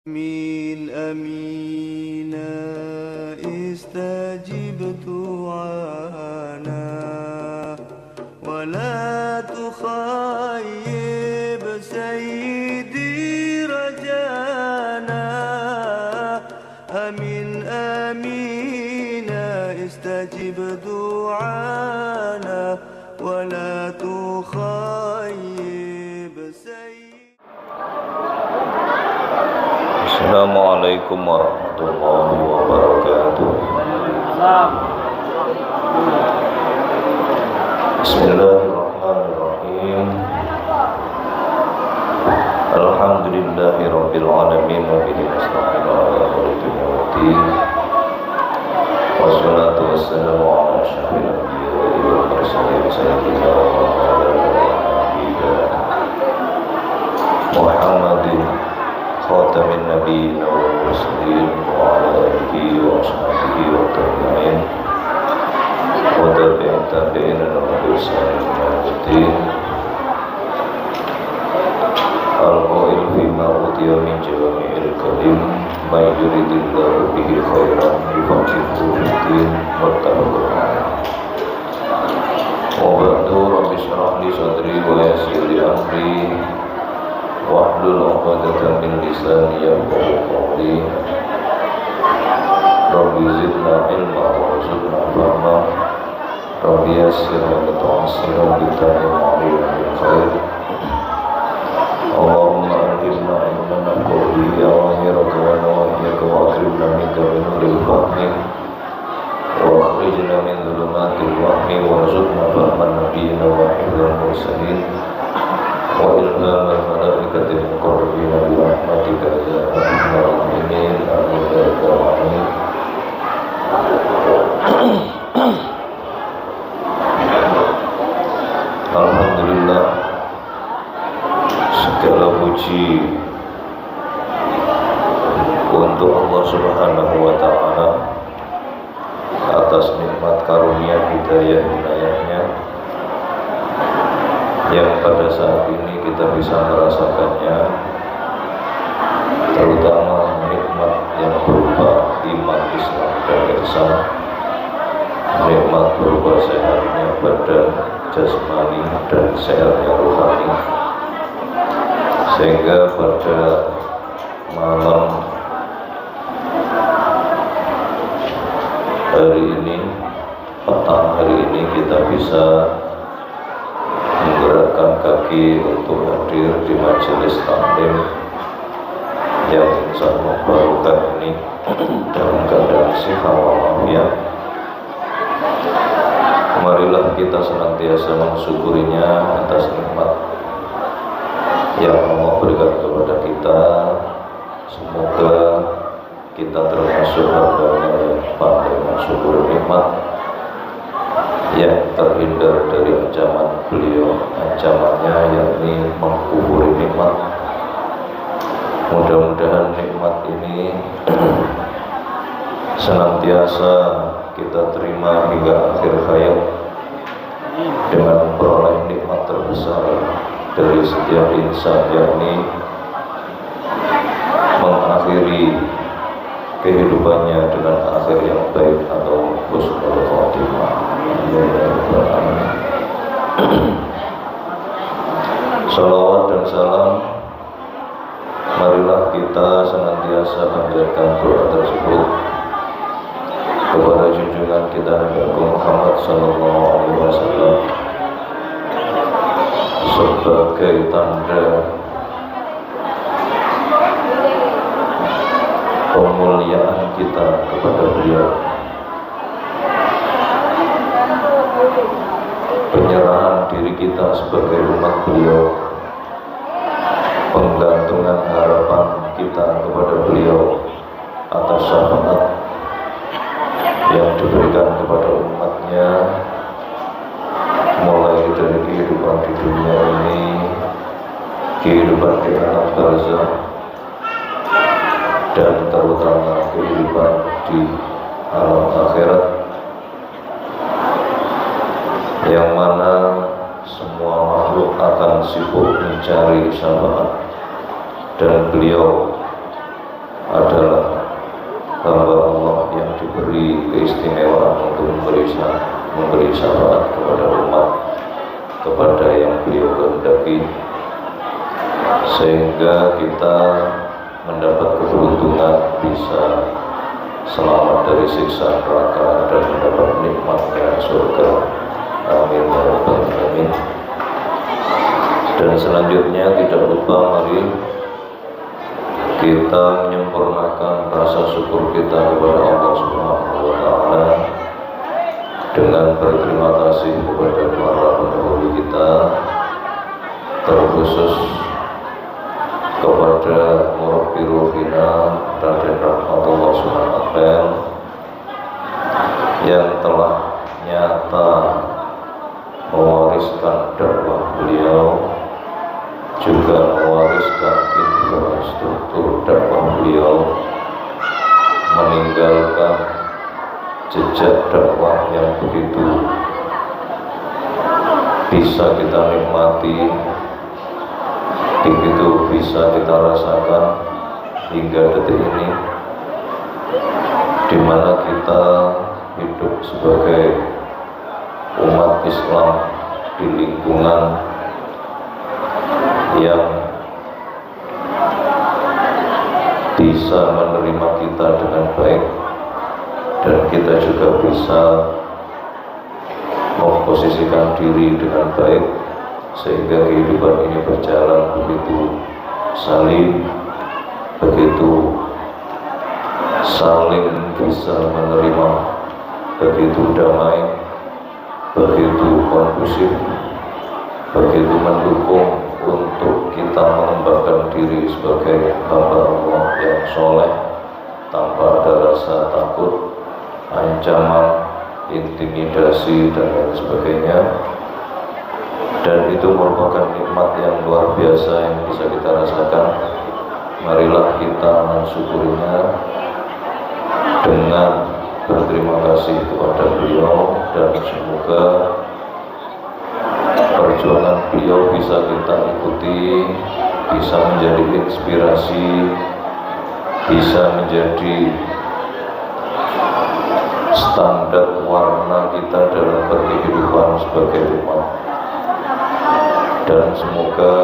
آمين آمين استجب دعانا ولا تخيب سيدي رجانا آمين آمين استجب دعانا ولا تخيب سيدي. Assalamualaikum warahmatullahi wabarakatuh. Bismillahirrahmanirrahim. Alhamdulillahi rabbil alamin wa bihi nasta'in ala umuri dunya waddin. Wassalatu wassalamu ala asyrafil anbiya'i wal mursalin sayyidina wa nabiyina Muhammadin khatamin nabiyyin wal mursalin wa ala alihi wa sahbihi wa tabi'in wa tabi'in wa ihsan ila yaumil al-qail fi ma utiya min jawami'il kalim may yuridillahu bihi khairan yufaqihuhu fid-din muttafaqun alaih. Wa ba'du rabbi shrah li sadri wa yassir li amri wahlul 'uqdatam min lisani yafqahu qawli. Rabbi zidna ilma warzuqna fahma. Rabbi yassir wa la tu'assir wa bitamim 'alina bil khair. Allahumma alhimna ilman nafqahu bihi awamirakum wa nawahiyaka wa akrimna minka bi nuril fahmi wa akhrijna min dhulumatil wahmi warzuqna fahman nabiyyina wa hifdzal mursalin wa ilhamal malaikatil muqarrabin bi rahmatika ya arhamar rahimin. Amin ya rabbal alamin. Alhamdulillah, segala puji untuk Allah Subhanahu wa taala atas nikmat karunia hidayah-hidayahnya yang pada saat ini kita bisa merasakannya, terutama nikmat yang berupa iman, Islam, dan ihsan, nikmat berupa sehatnya badan jasmani dan sehatnya rohani, sehingga pada malam hari ini, petang hari ini kita bisa menggerakkan kaki untuk hadir di majelis taklim yang insya Allah barukan ini dalam keadaan sehat walafiat. Marilah kita senantiasa mensyukurinya atas nikmat yang Allah berikan kepada kita. Semoga kita termasuk hamba-Nya yang pandai mensyukuri nikmat, yang terhindar dari ancaman beliau, ancamannya yakni mengkufuri nikmat. Mudah-mudahan nikmat ini senantiasa kita terima hingga akhir hayat dengan memperoleh nikmat terbesar dari setiap insan, yakni mengakhiri kehidupannya dengan akhir yang baik atau husnul khotimah. Salawat dan salam, marilah kita senantiasa panjatkan doa tersebut kepada junjungan kita Nabi Muhammad sallallahu alaihi wasallam sebagai tanda pemuliaan kita kepada beliau, penyerahan diri kita sebagai umat beliau, penggantungan harapan kita kepada beliau atas syafaat yang diberikan kepada umatnya, mulai dari kehidupan di dunia ini, kehidupan di alam barzakh, dan terutama kehidupan di alam akhirat, yang mana semua makhluk akan sibuk mencari syafaat dan beliau adalah hamba Allah yang diberi keistimewaan untuk memberi syafaat kepada umat, kepada yang beliau kehendaki, sehingga kita mendapat keberuntungan bisa selamat dari siksa neraka dan mendapat nikmatnya surga. Amin ya rabbal alamin. Dan selanjutnya tidak lupa mari kita menyempurnakan rasa syukur kita kepada Allah Subhanahu wa taala dengan berterima kasih kepada para pendahulu kita, terkhusus kepada Murabbi Ruhina Raden Rahmatullah Sunan yang telah nyata mewariskan dakwah beliau, juga mewariskan infrastruktur dakwah beliau, meninggalkan jejak dakwah yang begitu bisa kita nikmati, begitu bisa kita rasakan hingga detik ini, di mana kita hidup sebagai umat Islam di lingkungan yang bisa menerima kita dengan baik, dan kita juga bisa memposisikan diri dengan baik, sehingga kehidupan ini berjalan begitu saling, begitu saling bisa menerima, begitu damai, begitu kondusif, begitu mendukung untuk kita mengembangkan diri sebagai hamba Allah yang soleh tanpa ada rasa takut, ancaman, intimidasi dan lain sebagainya. Dan itu merupakan nikmat yang luar biasa yang bisa kita rasakan. Marilah kita mensyukurinya dengan berterima kasih kepada beliau, dan semoga perjuangan beliau bisa kita ikuti, bisa menjadi inspirasi, bisa menjadi standar warna kita dalam berkehidupan sebagai umat. Dan semoga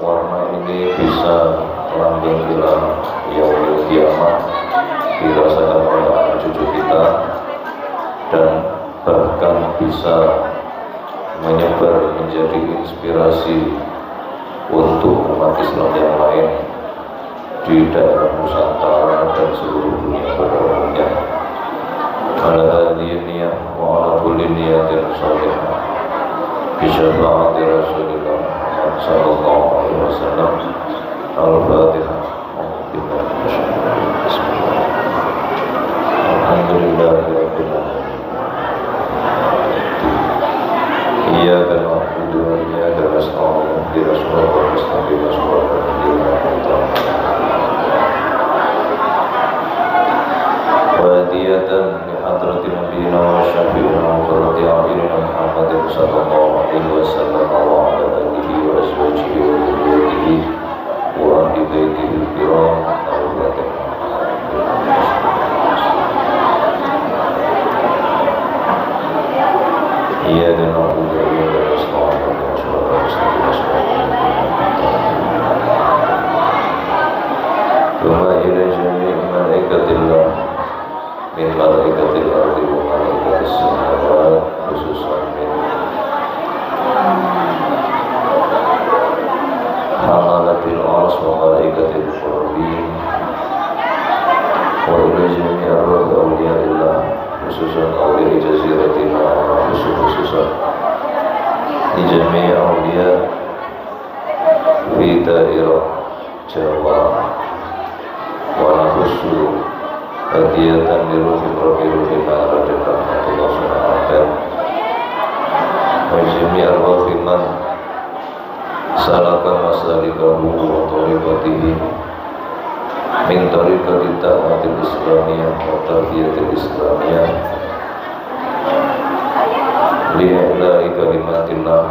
warna ini bisa langgeng ila yaumil qiyamah, dirasakan oleh anak cucu kita, dan bahkan bisa menyebar menjadi inspirasi untuk umat Islam yang lain di daerah Nusantara dan seluruh dunia pada umumnya. Ala hadhihi niyah wa ala kulli niyatin shalihah bi syafaati Rasulillah sallallahu alaihi wasallam. Al-Fatihah. Alhamdulillahirabbil alamin. Iyyaka na'budu wa iyyaka nasta'in. Ihdinas siratal mustaqim, siratal ladzina an'amta 'alaihim. Wadiyatan li hadratin nabiyina wa syafi'ina wa qurrati a'yunina Muhammadin sallallahu alaihi wasallam wa ala alihi wa azwajihi wa dhurriyyatihi wa ahli baitihi al-kiram. Al-Fatihah. Iyyaka na'budu wa iyyaka nasta'in. Ihdinas siratal mustaqim, siratal ladzina an'amta 'alaihim. Ila jami'i malaikatillah min malaikatil ardi wa malaikatis samawati, khususan min hamalatil arsy wa malaikatil muqarrabin, wa ila jami'i arwah awliyaillah, khususan awliya jaziratina, khususan di jami'i awliya fi daerah Jawa, wa nahussu hadiyatan li ruhi ruhina Raden Rahmatullah Sunan wa jami'i arwahi man salaka masalikahu wa tariqatihi min tariqati ta'atil islamiyah wa tarbiyatil islamiyah li'i'la'i kalimatillah.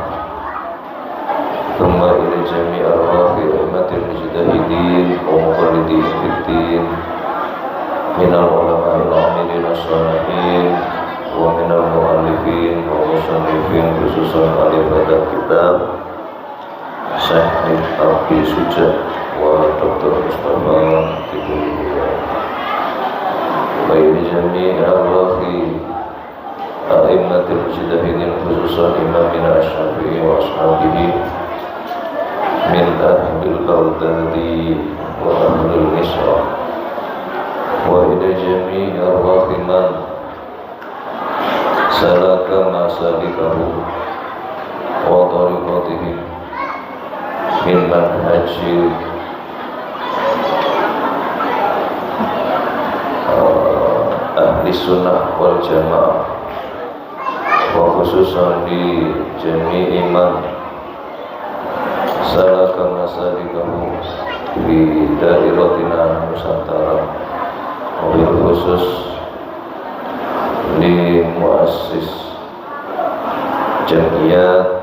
Thumma ila jami'i arwahi ummatil mujtahidin wa muqallidin fiddin minal ulama al-amilin as-salihin wa minal mu'allifin wa musannifin khususan alifadat kitab Syekh Abi Suja wa Dr. Mustafa Tibullah wa jami' al-wakhi a'immatil mujtahidin khususan imamina asy-Syafi'i wa ashabihi min ahlil Baghdadi wa ahlil Misra wa ila jami' al-wakhi man salaka masalikahu wa tariqatihi min manhajil ahli sunnah wal jamaah wa khususan di jami'i man salaka masalikahu di dairatina Nusantara wabil khusus di muassis jamiyat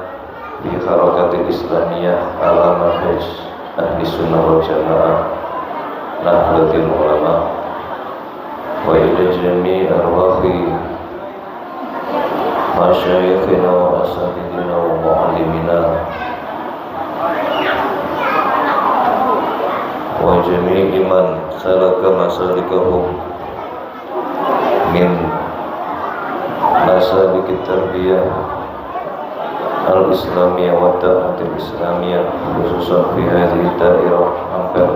di harakatil islamiyah ala manhaj ahli sunnah wal jamaah nahdlatul ulama wa ila jami' arwahi masyayikhina wa asatidina wa mu'allimina wa jami'i man salaka masalikahum min masalikit tarbiyah al-islamiyah wa ta'atil islamiyah khususan fi hadhihi dairah Ampel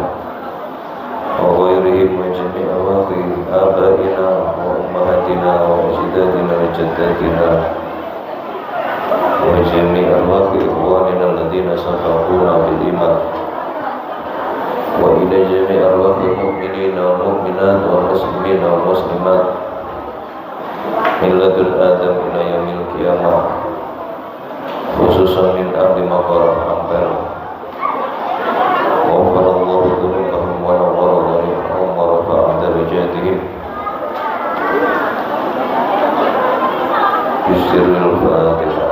wa ghairihim wa jami' awaqi abaina wa ummahatina wa ajdadina wa jaddatina wa jami' awaqi ikhwanina alladhina sabaquna bil iman wa ila jami' awaqi mu'minina wa mu'minat wa muslimina wa muslimat min ladun adam ila yaumil qiyamah khususan min ahli maqaram Ampel wa farallahu dhunubahum wa nawwara dhunubahum wa rafa'a darajatihim bisirril fatihah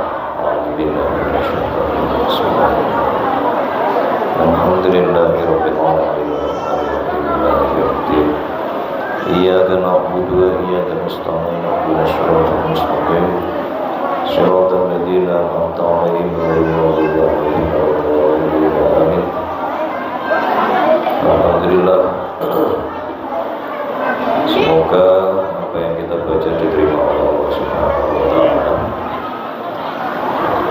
alhamdulillahi rabbil alamin iyyaka na'budu wa iyyaka nasta'in ihdinas siratal mustaqim siratal ladzina an'amta 'alaihim ghairil maghdubi 'alaihim waladdallin amin. Alhamdulillah, semoga apa yang kita baca diterima oleh Allah Subhanahu wa taala.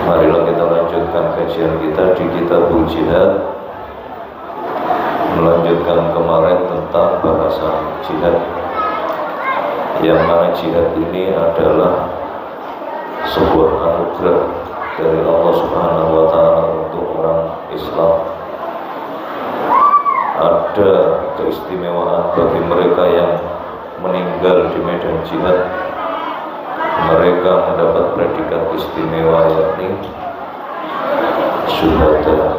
Marilah kita lanjutkan kajian kita di Kitabul Jihad, melanjutkan kemarin tentang bahasan jihad, yang mana jihad ini adalah sebuah anugerah dari Allah Subhanahu wa taala untuk orang Islam. Ada keistimewaan bagi mereka yang meninggal di medan jihad. Mereka mendapat predikat istimewa, yakni syuhada,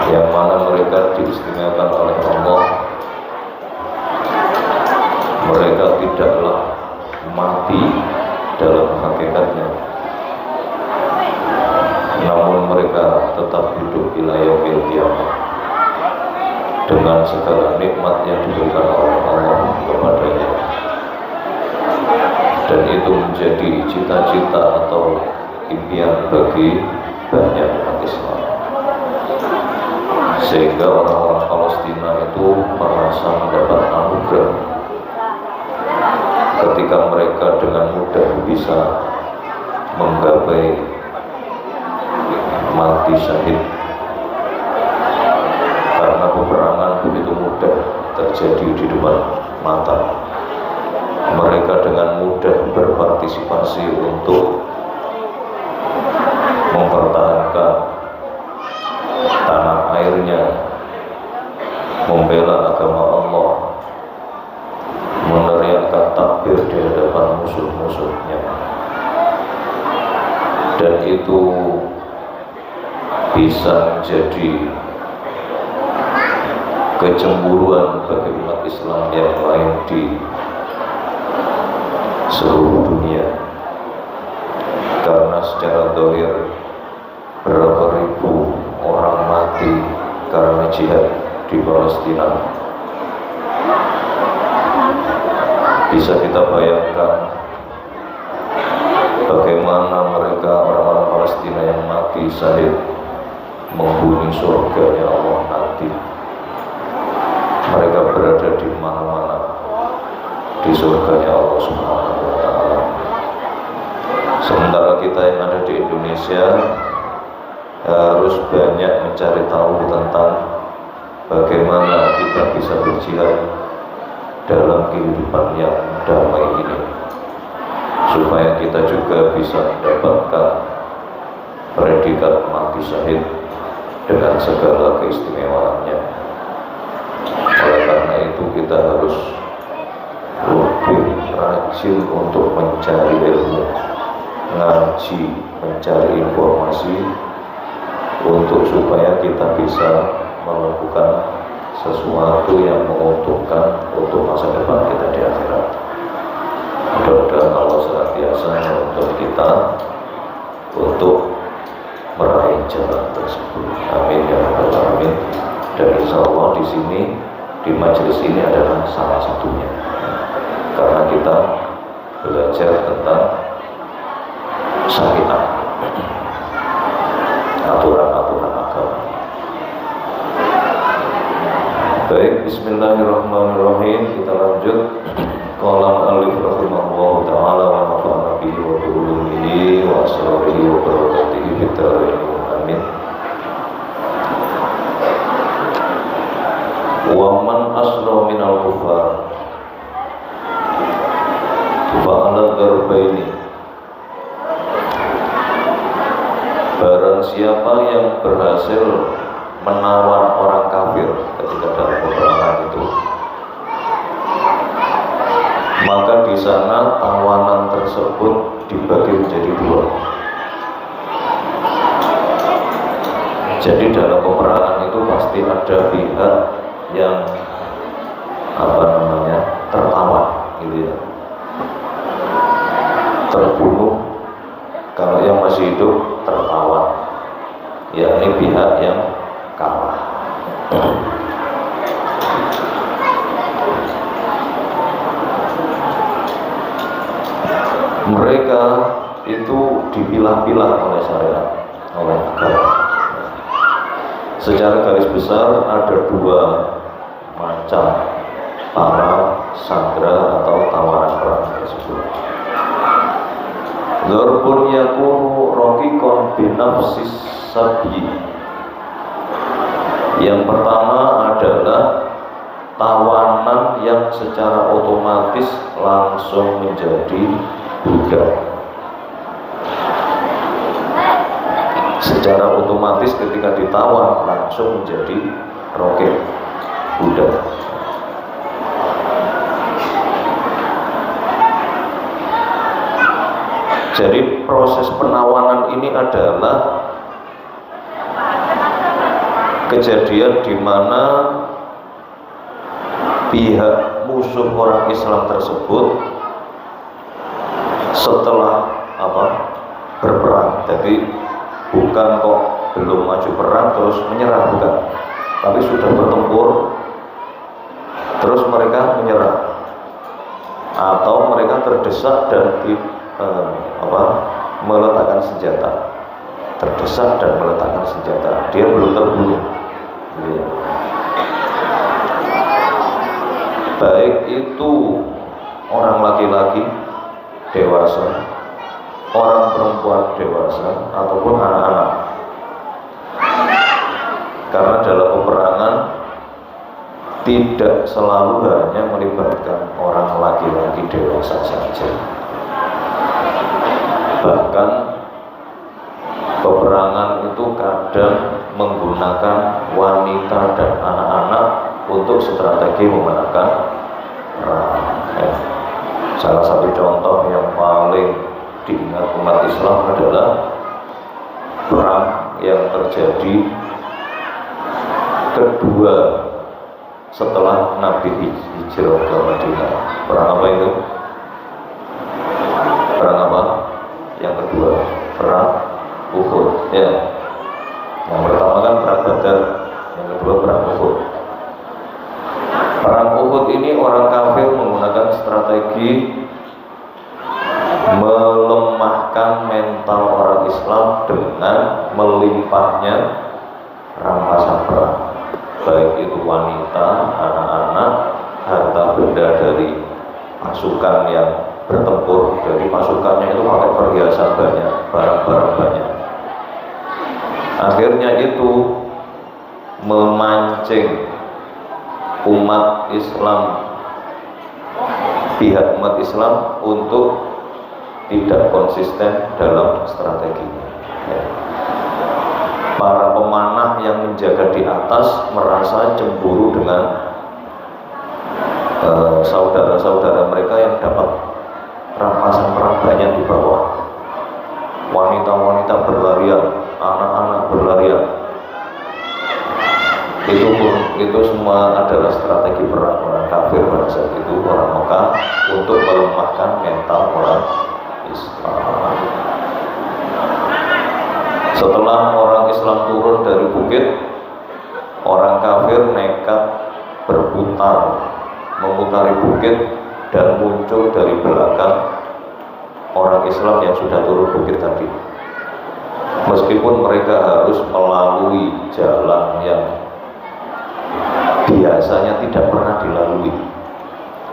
yang mana mereka diistimewakan oleh Allah. Mereka tidaklah mati dalam hakikatnya, namun mereka tetap hidup ila yaumil qiyamah dengan segala nikmat yang diberikan oleh Allah kepadanya, dan itu menjadi cita-cita atau impian bagi banyak umat Islam, sehingga orang-orang Palestina itu merasa mendapat anugerah ketika mereka dengan mudah bisa menggapai mati syahid, karena peperangan begitu mudah terjadi di depan mata. Mereka dengan mudah berpartisipasi untuk mempertahankan tanah airnya, membela agama Allah, meneriakkan takbir di hadapan musuh-musuhnya, dan itu bisa menjadi kecemburuan bagi umat Islam yang lain di seluruh dunia, karena secara zahir berapa ribu orang mati karena jihad di Palestina, Bisa kita bayangkan bagaimana mereka orang-orang Palestina yang mati syahid menghuni surganya Allah nanti. Mereka berada di mana-mana di surganya Allah Subhanahu wa Ta'ala. Sementara kita yang ada di Indonesia harus banyak mencari tahu tentang bagaimana kita bisa berjihad dalam kehidupan yang damai ini, supaya kita juga bisa mendapatkan predikat mati syahid dengan segala keistimewaannya. Oleh karena itu kita harus lebih rajin untuk mencari ilmu, ngaji, mencari informasi, untuk supaya kita bisa melakukan sesuatu yang menguntungkan untuk masa depan kita di akhirat. Mudah-mudahan Allah senantiasa menuntun kita untuk meraih jalan tersebut. Amin ya rabbal alamin. Dan insya Allah di sini, di majelis ini adalah salah satunya, karena kita belajar tentang syariat, aturan-aturan agama. Baik, bismillahirrahmanirrahim. Kita lanjut. Qala al-alif rahimahullahu ta'ala wa nafa'ana bihi wa bi ulumihi wa asrarihi wa barakatihi fid dharain. Amin. Wa man asra minal kufar fa'ala darbaini. Barang siapa yang berhasil menawan orang kafir ketika dalam peperangan itu, maka di sana tawanan tersebut dibagi menjadi dua. Jadi dalam peperangan itu pasti ada pihak yang tertawan, gitu ya, terbunuh. Kalau yang masih hidup tertawan, yakni pihak yang kalah. Mereka itu dipilah-pilah oleh syariat, oleh agama. Secara garis besar ada dua macam para sandera atau tawanan perang tersebut. Dzarbun yakunu raqiqan binafsis sabi. Yang pertama adalah tawanan yang secara otomatis langsung menjadi budak. Secara otomatis ketika ditawan langsung menjadi raqiq, budak. Jadi proses penawanan ini adalah kejadian di mana pihak musuh orang Islam tersebut setelah berperang, jadi bukan kok belum maju perang terus menyerah, bukan, tapi sudah bertempur terus mereka menyerah, atau mereka terdesak dan meletakkan senjata, terdesak dan meletakkan senjata, dia belum terbunuh. Baik itu orang laki-laki dewasa, orang perempuan dewasa, ataupun anak-anak. Karena dalam peperangan tidak selalu hanya melibatkan orang laki-laki dewasa saja. Bahkan peperangan itu kadang menggunakan wanita dan anak-anak untuk strategi memenangkan perang. Salah satu contoh yang paling diingat umat Islam adalah perang yang terjadi kedua setelah Nabi hijrah ke Madinah. Perang apa itu? Perang apa? Yang kedua, perang Uhud. Ya. Yang pertama kan perang Badar, yang kedua perang Uhud. Perang Uhud ini orang kafir menggunakan strategi melemahkan mental orang Islam dengan melimpahnya rampasan perang, baik itu wanita, anak-anak, harta benda dari pasukan yang bertempur. Jadi pasukannya itu pakai perhiasan banyak, barang-barang banyak. Akhirnya itu memancing umat Islam, pihak umat Islam untuk tidak konsisten dalam strateginya. Para pemanah yang menjaga di atas merasa cemburu dengan saudara-saudara mereka yang dapat rampasan perang banyak di bawah. Wanita-wanita berlarian, anak-anak berlarian. Itu semua adalah strategi perang orang kafir pada saat itu, orang Mekah, untuk melemahkan mental orang Islam. Setelah orang Islam turun dari bukit, orang kafir nekat berputar memutari bukit dan muncul dari belakang orang Islam yang sudah turun bukit tadi. Meskipun mereka harus melalui jalan yang biasanya tidak pernah dilalui,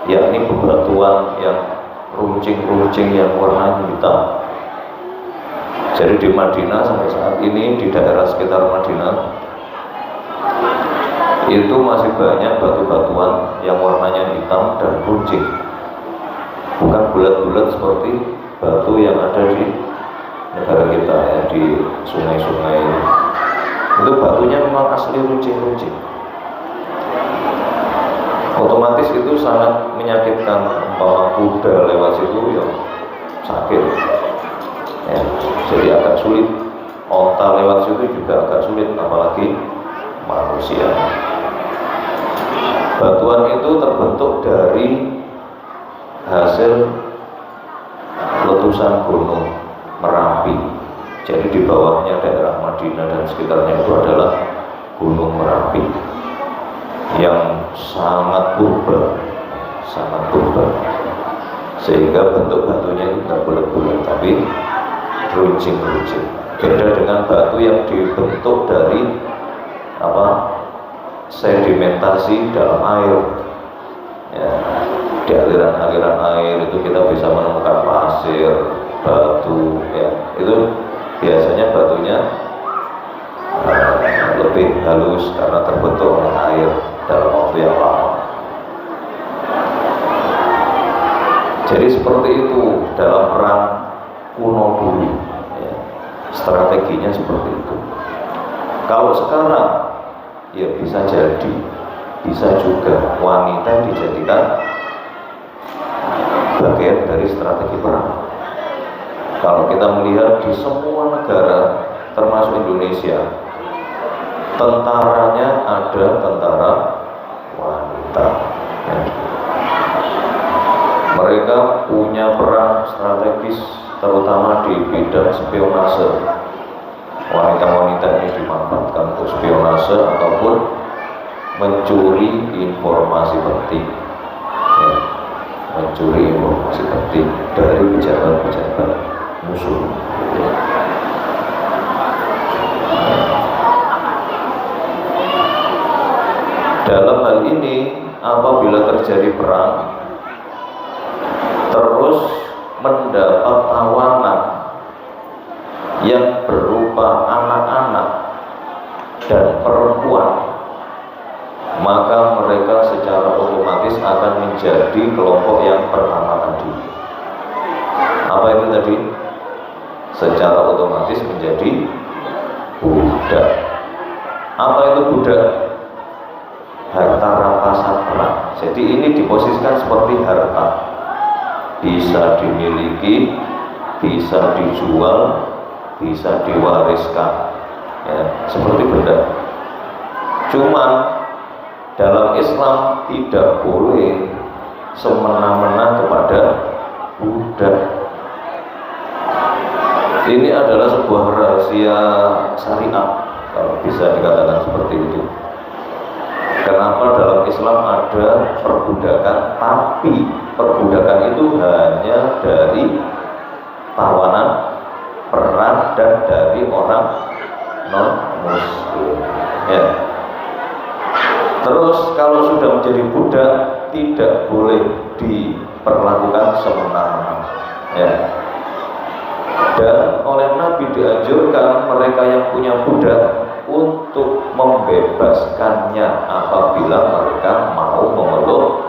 yakni bebatuan yang runcing-runcing yang warnanya hitam. Jadi di Madinah sampai saat ini, di daerah sekitar Madinah itu masih banyak batu-batuan yang warnanya hitam dan runcing, bukan bulat-bulat seperti batu yang ada di negara kita ya, di sungai-sungai. Itu batunya memang asli runcing-runcing. Otomatis itu sangat menyakitkan. Umpama kuda lewat situ ya sakit ya, jadi agak sulit. Onta lewat situ juga agak sulit, apalagi manusia. Batuan itu terbentuk dari hasil letusan gunung Merapi. Jadi di bawahnya daerah Madinah dan sekitarnya itu adalah Gunung Merapi yang sangat purba, sehingga bentuk batunya itu tidak bulat-bulat tapi runcing-runcing. Beda dengan batu yang dibentuk dari sedimentasi dalam air ya, di aliran-aliran air itu kita bisa menemukan pasir, batu ya, itu biasanya batunya lebih halus karena terbentuk oleh air dalam waktu yang lama. Jadi seperti itu dalam perang kuno dulu ya, strateginya seperti itu. Kalau sekarang ya bisa jadi, bisa juga wanita dijadikan bagian dari strategi perang. Kalau kita melihat di semua negara termasuk Indonesia, tentaranya ada tentara wanita ya. Mereka punya peran strategis terutama di bidang spionase. Wanita-wanita ini dimanfaatkan untuk spionase ataupun mencuri informasi penting ya, mencuri informasi penting dari pejabat-pejabat musuh ya. Dalam hal ini, apabila terjadi perang terus mendapat tawanan yang berupa anak-anak dan perempuan, maka mereka secara otomatis akan menjadi kelompok yang pertama tadi. Apa itu tadi? Secara otomatis menjadi budak. Apa itu budak? Harta rampasan perang. Jadi ini diposisikan seperti harta, bisa dimiliki, bisa dijual, bisa diwariskan ya, seperti benda. Cuman dalam Islam tidak boleh semena-mena kepada budak. Ini adalah sebuah rahasia syariat, kalau bisa dikatakan seperti itu. Kenapa dalam Islam ada perbudakan, tapi perbudakan itu hanya dari tawanan perang dan dari orang non muslim ya. Terus kalau sudah menjadi budak tidak boleh diperlakukan semena-mena ya. Dan oleh Nabi dianjurkan mereka yang punya budak untuk membebaskannya apabila mereka mau memeluk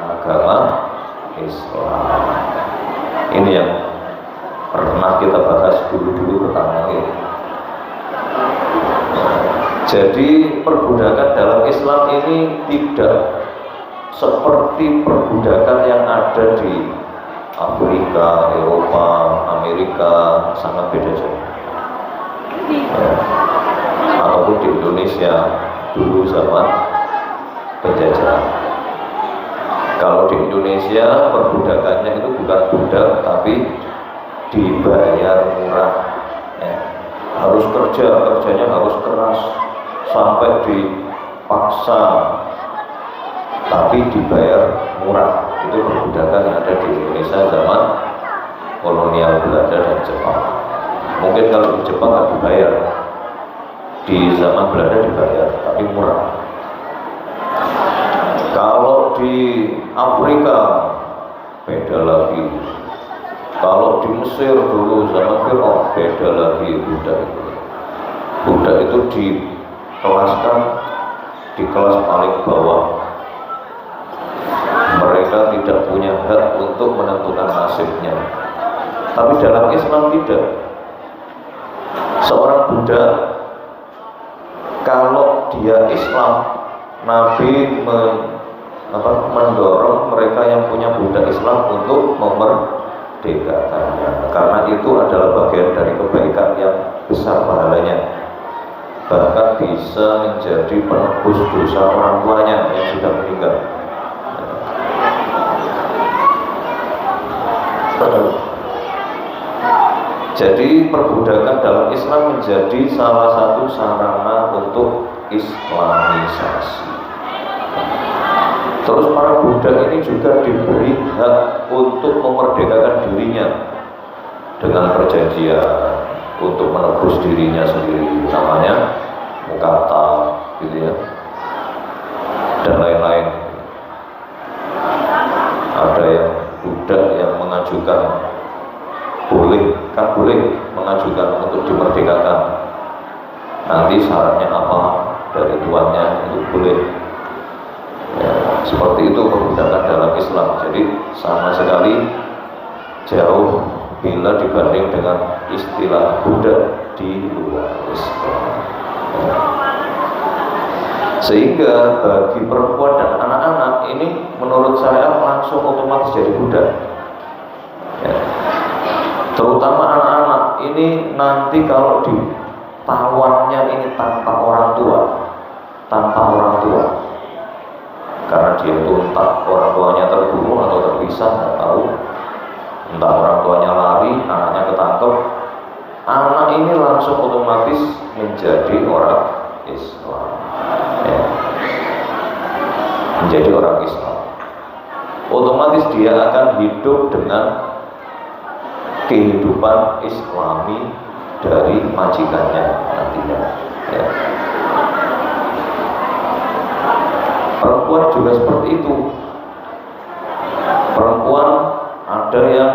agama Islam. Ini yang pernah kita bahas dulu pertama ini. Jadi perbudakan dalam Islam ini tidak seperti perbudakan yang ada di Afrika, Eropa, Amerika, sangat beda jauh. Ya. Ataupun di Indonesia dulu zaman penjajahan. Kalau di Indonesia perbudakannya itu bukan budak tapi dibayar murah ya. Harus kerjanya harus keras sampai dipaksa tapi dibayar murah. Itu perbudakan yang ada di Indonesia zaman kolonial Belanda dan Jepang. Mungkin kalau di Jepang nggak dibayar, di zaman Belanda dibayar tapi murah. Kalau di Afrika beda lagi. Kalau di Mesir dulu zaman Firaun beda lagi budak itu. Budak itu dikelaskan di kelas paling bawah. Mereka tidak punya hak untuk menentukan nasibnya. Tapi dalam Islam tidak. Seorang budak kalau dia Islam, Nabi mendorong mereka yang punya budak Islam untuk memerdekakannya, karena itu adalah bagian dari kebaikan yang besar pahalanya, bahkan bisa menjadi penebus dosa orang tuanya yang sudah meninggal. Jadi perbudakan dalam Islam menjadi salah satu sarana untuk Islamisasi. Terus para budak ini juga diberi hak untuk memerdekakan dirinya dengan perjanjian untuk menebus dirinya sendiri, namanya mukatab gitu ya, dan lain-lain. Ada yang budak yang mengajukan boleh mengajukan untuk dimerdekakan. Nanti syaratnya apa dari tuannya itu boleh. Ya, seperti itu perbudakan dalam Islam. Jadi sama sekali jauh bila dibanding dengan istilah budak di luar Islam. Ya. Sehingga bagi perempuan dan anak-anak ini menurut saya langsung otomatis jadi budak. Ya. Terutama anak-anak ini nanti kalau ditawannya ini tanpa orang tua, karena dia itu entah orang tuanya terbunuh atau terpisah, nggak tahu, entah orang tuanya lari, anaknya ketangkep, anak ini langsung otomatis menjadi orang Islam, ya. Menjadi orang Islam, otomatis dia akan hidup dengan kehidupan Islami dari majikannya nantinya ya. Perempuan juga seperti itu. Perempuan ada yang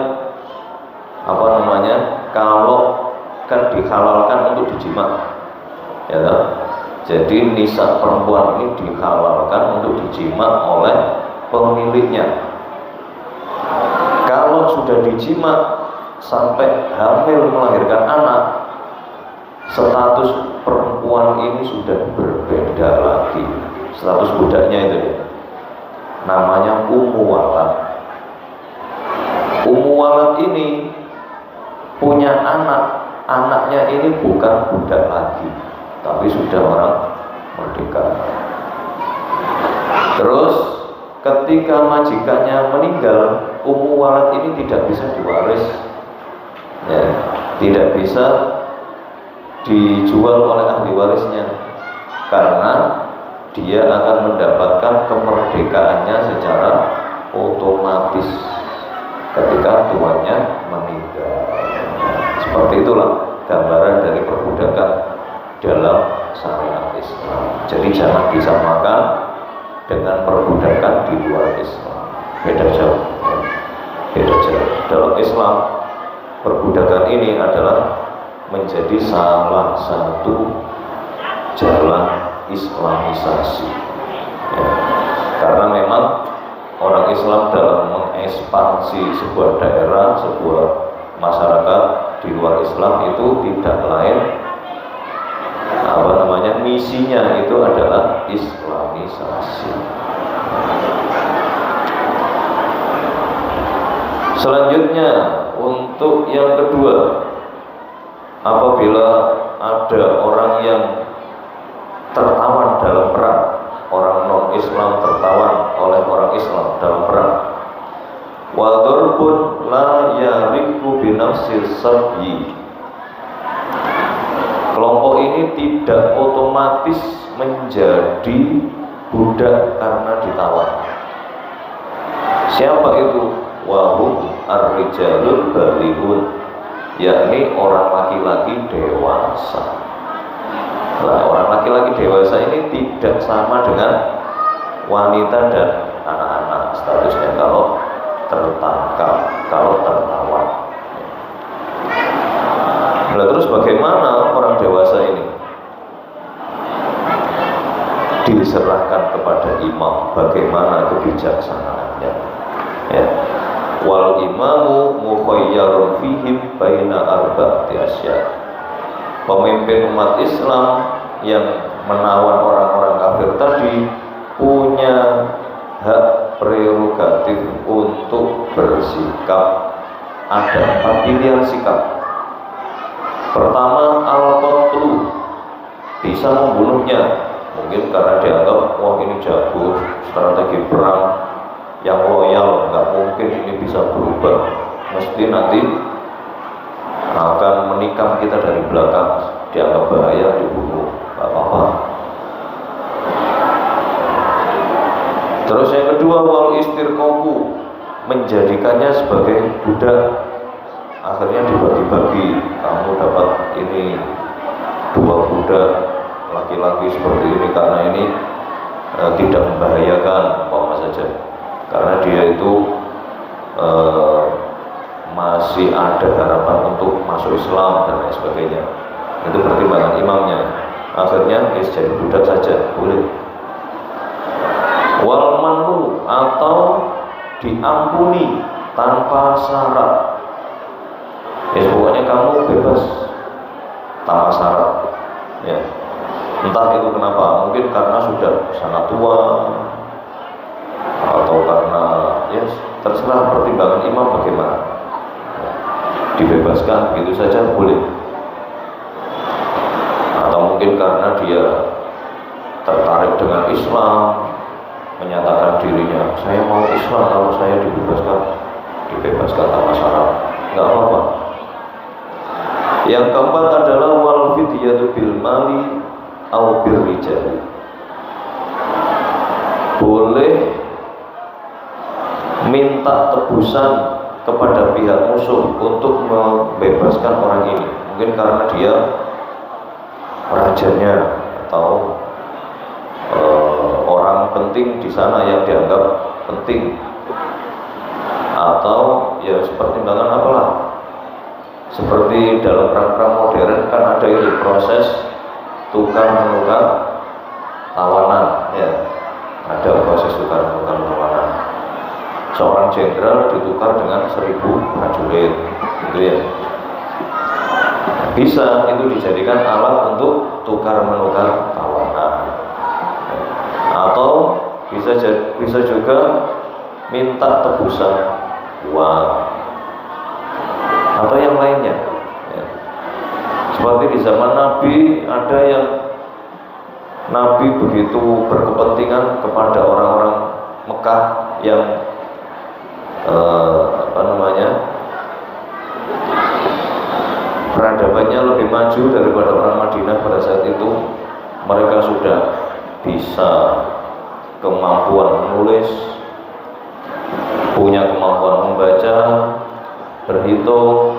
kalau kan dihalalkan untuk dijima ya kan? Jadi nisa perempuan ini dihalalkan untuk dijima oleh pemiliknya. Kalau sudah dijima sampai hamil melahirkan anak, status perempuan ini sudah berbeda lagi. Status budaknya itu namanya ummu walad. Ummu walad ini punya anak, anaknya ini bukan budak lagi, tapi sudah orang merdeka. Terus ketika majikannya meninggal, ummu walad ini tidak bisa diwaris. Ya, tidak bisa dijual oleh ahli warisnya karena dia akan mendapatkan kemerdekaannya secara otomatis ketika tuannya meninggal. Seperti itulah gambaran dari perbudakan dalam syariat Islam. Jadi jangan disamakan dengan perbudakan di luar Islam. Beda jauh. Beda jauh. Dalam Islam, perbudakan ini adalah menjadi salah satu jalan Islamisasi. Ya. Karena memang orang Islam dalam mengekspansi sebuah daerah, sebuah masyarakat di luar Islam itu tidak lain misinya itu adalah Islamisasi. Selanjutnya untuk yang kedua, apabila ada orang yang tertawan dalam perang, orang non-Islam tertawan oleh orang Islam dalam perang, wa dharbun la yariku binafsil sabyi, kelompok ini tidak otomatis menjadi budak karena ditawan. Siapa itu? Wahum ar-rijalul balighun, yakni orang laki-laki dewasa. Nah, orang laki-laki dewasa ini tidak sama dengan wanita dan anak-anak statusnya kalau tertangkap, kalau tertawan. Nah, terus bagaimana orang dewasa ini? Diserahkan kepada imam bagaimana kebijaksanaannya. Ya. Wal imamu mukhayyarun fihim baina arba'ati asya. Pemimpin umat Islam yang menawan orang-orang kafir tadi punya hak prerogatif untuk bersikap. Ada 4 pilihan sikap. Pertama, al-qatlu, bisa membunuhnya, mungkin karena dianggap wah ini jago strategi perang yang loyal, nggak mungkin ini bisa berubah, mesti nanti akan menikam kita dari belakang, dianggap bahaya, dibunuh, nggak apa-apa. Terus yang kedua, wal istirqaqu, menjadikannya sebagai budak. Akhirnya dibagi-bagi, kamu dapat ini 2 budak laki-laki seperti ini karena ini tidak membahayakan umpama saja, karena dia itu masih ada harapan untuk masuk Islam dan lain sebagainya. Itu pertimbangan imamnya. Akhirnya jadi budak saja boleh. Wal manu, atau diampuni tanpa syarat. Ya pokoknya kamu bebas tanpa syarat. Ya. Entah itu kenapa, mungkin karena sudah sangat tua atau karena ya terserah pertimbangan imam bagaimana. Ya. Dibebaskan begitu saja boleh. Atau mungkin karena dia tertarik dengan Islam, menyatakan dirinya, saya mau Islam, kalau saya dibebaskan tanpa syarat, nggak apa-apa. Yang keempat adalah wal fidyatu bil mali au bil rijal. Boleh minta tebusan kepada pihak musuh untuk membebaskan orang ini. Mungkin karena dia rajanya atau orang penting di sana yang dianggap penting, atau ya pertimbangan apalah. Seperti dalam perang-perang modern kan ada itu proses tukar menukar tawanan, ya, ada proses tukar menukar tawanan. Seorang jenderal ditukar dengan 1000 prajurit, gitu ya. Bisa itu dijadikan alat untuk tukar menukar tawanan. Atau bisa juga minta tebusan uang atau yang lainnya, ya. Seperti di zaman Nabi ada yang Nabi begitu berkepentingan kepada orang-orang Mekah yang peradabannya lebih maju daripada orang Madinah pada saat itu. Mereka sudah bisa kemampuan menulis, punya kemampuan membaca, berhitung,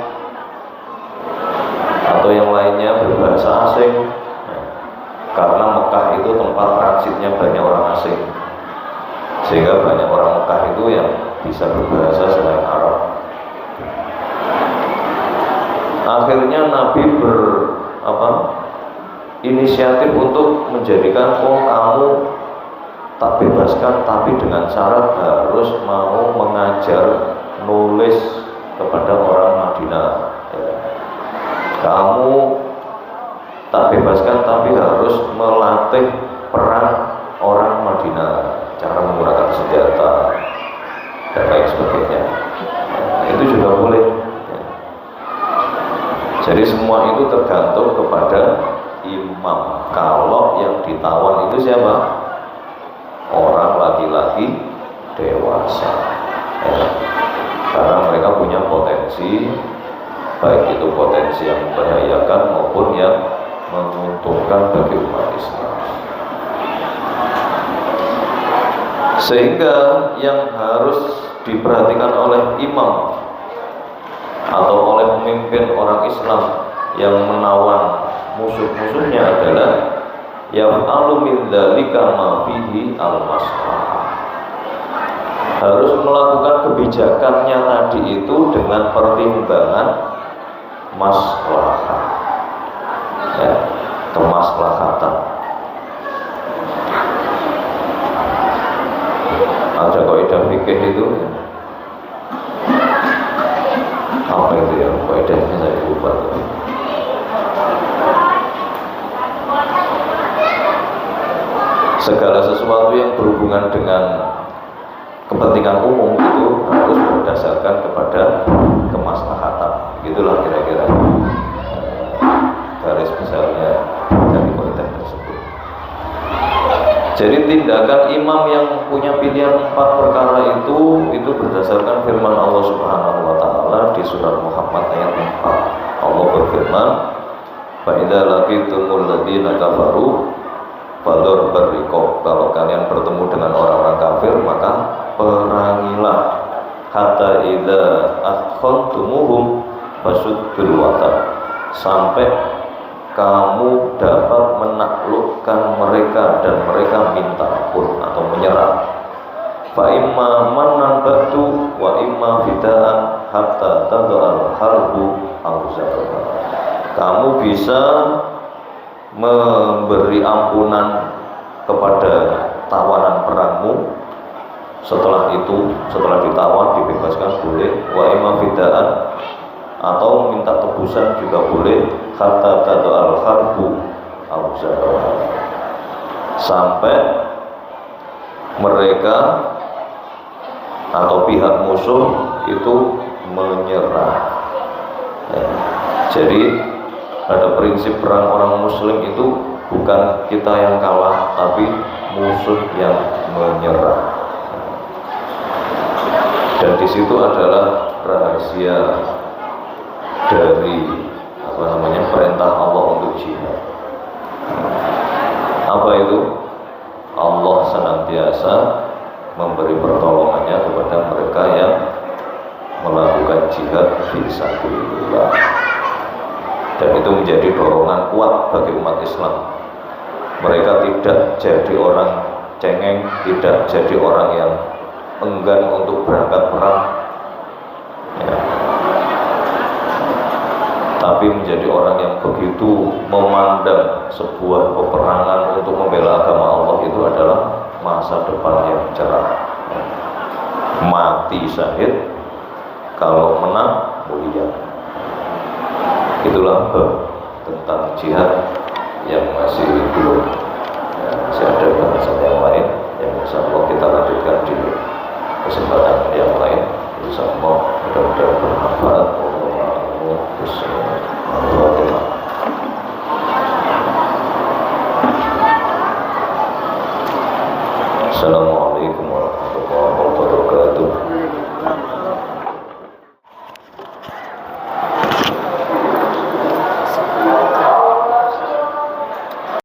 atau yang lainnya berbahasa asing. Karena Mekah itu tempat transitnya banyak orang asing, sehingga banyak orang Mekah itu yang bisa berbahasa selain Arab. Akhirnya Nabi inisiatif untuk menjadikan kamu tak bebaskan, tapi dengan syarat harus mau mengajar nulis kepada orang Madinah. Kamu tak bebaskan, tapi harus melatih perang orang Madinah, cara menggunakan senjata dan lain sebagainya. Itu juga boleh. Jadi semua itu tergantung kepada imam. Kalau yang ditawan itu siapa? Orang laki-laki dewasa. Karena mereka punya potensi, baik itu potensi yang membahayakan maupun yang menguntungkan bagi umat Islam. Sehingga yang harus diperhatikan oleh imam atau oleh pemimpin orang Islam yang menawan musuh-musuhnya adalah yaf'alu min dzalika ma fihi al-maslahah. Harus melakukan kebijakannya tadi itu dengan pertimbangan maslahah, kemaslahatan. Ada kaidah fikih itu, apa itu ya, kaidahnya saya lupa. Segala sesuatu yang berhubungan dengan kepentingan umum itu harus berdasarkan kepada kemaslahatan. Gitulah kira-kira garis besarnya dari kaidah tersebut. Jadi tindakan imam yang punya pilihan 4 perkara itu berdasarkan firman Allah Subhanahu wa taala di surat Muhammad ayat 4. Allah berfirman, "Fa idza laqitumul ladzina kafaru fadharbur riqab." Kalau kalian bertemu dengan orang-orang kafir, maka perangilah. Hatta idza akhantumuhum fasuddul watar. Sampai kamu dapat menaklukkan mereka dan mereka minta ampun atau menyerah. Fa imma mannan ba'du wa imma fidaan hatta tad'al harbu awzarha. Kamu bisa memberi ampunan kepada tawanan perangmu. Setelah ditawan dibebaskan boleh. Wa imma fidaan, atau minta tebusan juga boleh. Hatta tad'al harbu awzarha, sampai mereka atau pihak musuh itu menyerah. Jadi ada prinsip perang orang muslim itu bukan kita yang kalah, tapi musuh yang menyerah. Dan di situ adalah rahasia dari perintah Allah untuk jihad. Apa itu? Allah senantiasa memberi pertolongannya kepada mereka yang melakukan jihad fisabilillah. Dan itu menjadi dorongan kuat bagi umat Islam. Mereka tidak jadi orang cengeng, tidak jadi orang yang enggan untuk berangkat perang, tapi menjadi orang yang begitu memandang sebuah peperangan untuk membela agama Allah itu adalah masa depan yang cerah. Mati syahid, kalau menang mulia. Itulah tentang jihad yang masih belum masih ada bahasan yang lain yang insya Allah kita lanjutkan di kesempatan yang lain. Insya Allah mudah-mudahan bermanfaat. Assalamualaikum